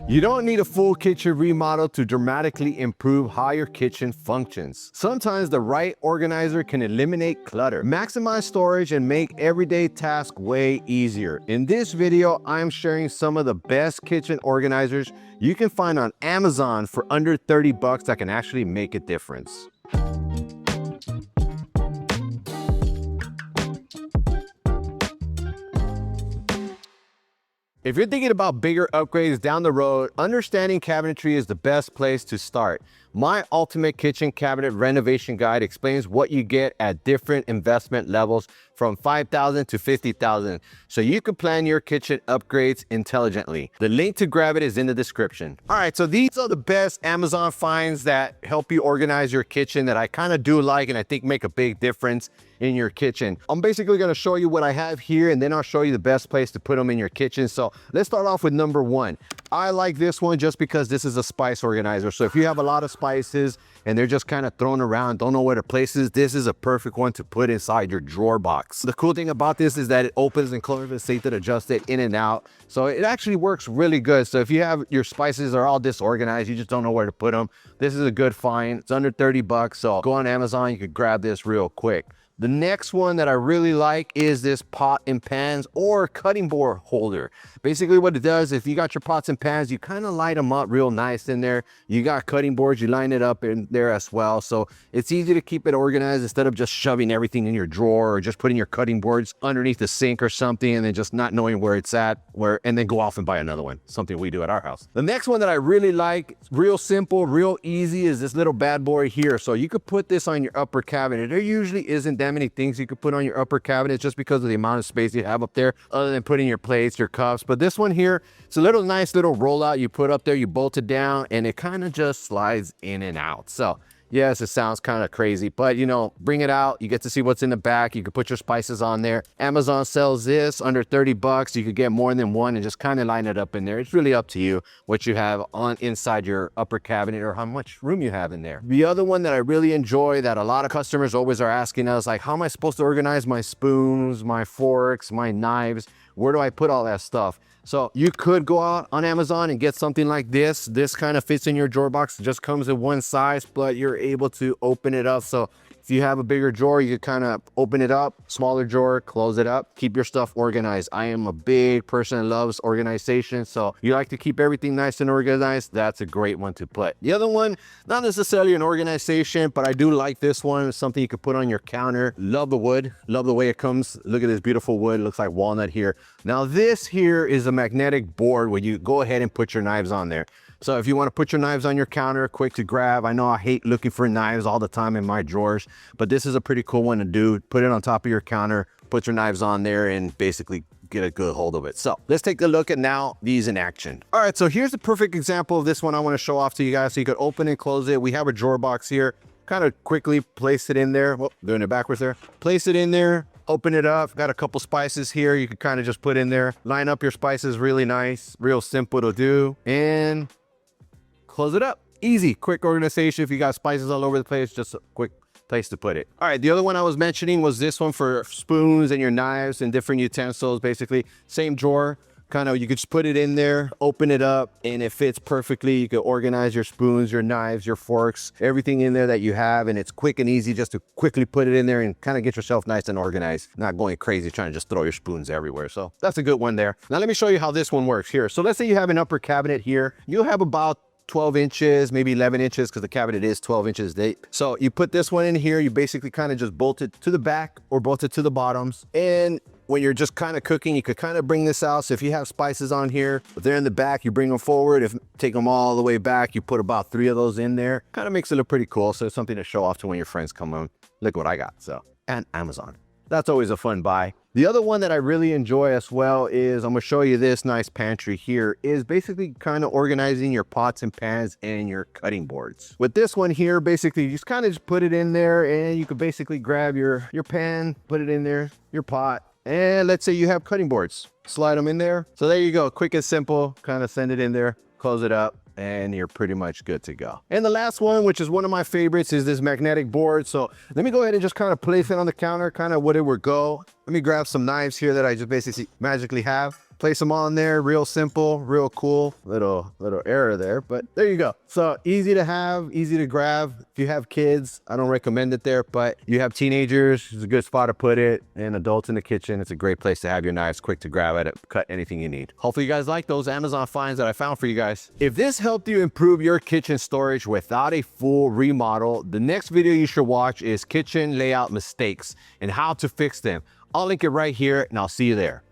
You don't need a full kitchen remodel to dramatically improve how your kitchen functions. Sometimes the right organizer can eliminate clutter, maximize storage, and make everyday tasks way easier. In this video, I'm sharing some of the best kitchen organizers you can find on Amazon for under 30 bucks that can actually make a difference. If you're thinking about bigger upgrades down the road, understanding cabinetry is the best place to start. My Ultimate Kitchen Cabinet Renovation Guide explains what you get at different investment levels from $5,000 to $50,000, so you can plan your kitchen upgrades intelligently. The link to grab it is in the description. All right, so these are the best Amazon finds that help you organize your kitchen that I kind of do like and I think make a big difference in your kitchen. I'm basically gonna show you what I have here and then I'll show you the best place to put them in your kitchen. So let's start off with number one. I like this one just because this is a spice organizer. So if you have a lot of spices and they're just kind of thrown around, don't know where to place this is a perfect one to put inside your drawer box. The cool thing about this is that it opens and closes, so you can adjust it in and out. So it actually works really good. So if you have your spices are all disorganized, you just don't know where to put them, this is a good find. It's under 30 bucks. So go on Amazon, you could grab this real quick. The next one that I really like is this pot and pans or cutting board holder. Basically what it does, if you got your pots and pans, you kind of light them up real nice in there. You got cutting boards, you line it up in there as well. So it's easy to keep it organized instead of just shoving everything in your drawer or just putting your cutting boards underneath the sink or something and then just not knowing where it's at, and then go off and buy another one, something we do at our house. The next one that I really like, real simple, real easy, is this little bad boy here. So you could put this on your upper cabinet. There usually isn't that many things you could put on your upper cabinet just because of the amount of space you have up there other than putting your plates, your cups. But this one here, it's a little nice little rollout you put up there, you bolt it down and it kind of just slides in and out. So yes, it sounds kind of crazy, but you know, bring it out. You get to see what's in the back. You can put your spices on there. Amazon sells this under 30 bucks. You could get more than one and just kind of line it up in there. It's really up to you what you have on inside your upper cabinet or how much room you have in there. The other one that I really enjoy that a lot of customers always are asking us, like, how am I supposed to organize my spoons, my forks, my knives? Where do I put all that stuff? So you could go out on Amazon and get something like this. This kind of fits in your drawer box. It just comes in one size, but you're able to open it up. So if you have a bigger drawer, you could kind of open it up, smaller drawer, close it up, keep your stuff organized. I am a big person that loves organization. So you like to keep everything nice and organized, that's a great one to put. The other one, not necessarily an organization, but I do like this one. It's something you could put on your counter. Love the wood, love the way it comes. Look at this beautiful wood, it looks like walnut here. Now this here is a magnetic board where you go ahead and put your knives on there. So if you want to put your knives on your counter, quick to grab. I know I hate looking for knives all the time in my drawers, but this is a pretty cool one to do. Put it on top of your counter, put your knives on there and basically get a good hold of it. So let's take a look at now these in action. All right, so here's a perfect example of this one I want to show off to you guys. So you could open and close it. We have a drawer box here. Kind of quickly place it in there. Whoop, doing it backwards there. Place it in there. Open it up. Got a couple spices here you could kind of just put in there. Line up your spices really nice, real simple to do, and close it up. Easy, quick organization. If you got spices all over the place, just a quick place to put it. All right, the other one I was mentioning was this one for spoons and your knives and different utensils. Basically, same drawer. Kind of, you could just put it in there, open it up, and it fits perfectly. You can organize your spoons, your knives, your forks, everything in there that you have, and it's quick and easy just to quickly put it in there and kind of get yourself nice and organized, not going crazy trying to just throw your spoons everywhere. So that's a good one there. Now let me show you how this one works here. So let's say you have an upper cabinet here. You'll have about 12 inches, maybe 11 inches, because the cabinet is 12 inches deep. So you put this one in here, you basically kind of just bolt it to the back or bolt it to the bottoms. And when you're just kind of cooking, you could kind of bring this out. So if you have spices on here, if they're in the back, you bring them forward. If take them all the way back, you put about 3 of those in there. Kind of makes it look pretty cool. So it's something to show off to when your friends come home. Look what I got. So, and Amazon. That's always a fun buy. The other one that I really enjoy as well is, I'm gonna show you this nice pantry here, is basically kind of organizing your pots and pans and your cutting boards. With this one here, basically you just kind of just put it in there and you could basically grab your pan, put it in there, your pot, and let's say you have cutting boards, slide them in there. So there you go, quick and simple, kind of send it in there, close it up, and you're pretty much good to go. And the last one, which is one of my favorites, is this magnetic board. So let me go ahead and just kind of place it on the counter, kind of what it would go. Let me grab some knives here that I just basically magically have. place them on there, real simple, real cool. Little error there, but there you go. So easy to have, easy to grab. If you have kids, I don't recommend it there, but you have teenagers, it's a good spot to put it, and adults in the kitchen, it's a great place to have your knives, quick to grab at it, cut anything you need. Hopefully you guys like those Amazon finds that I found for you guys. If this helped you improve your kitchen storage without a full remodel, the next video you should watch is kitchen layout mistakes and how to fix them. I'll link it right here, and I'll see you there.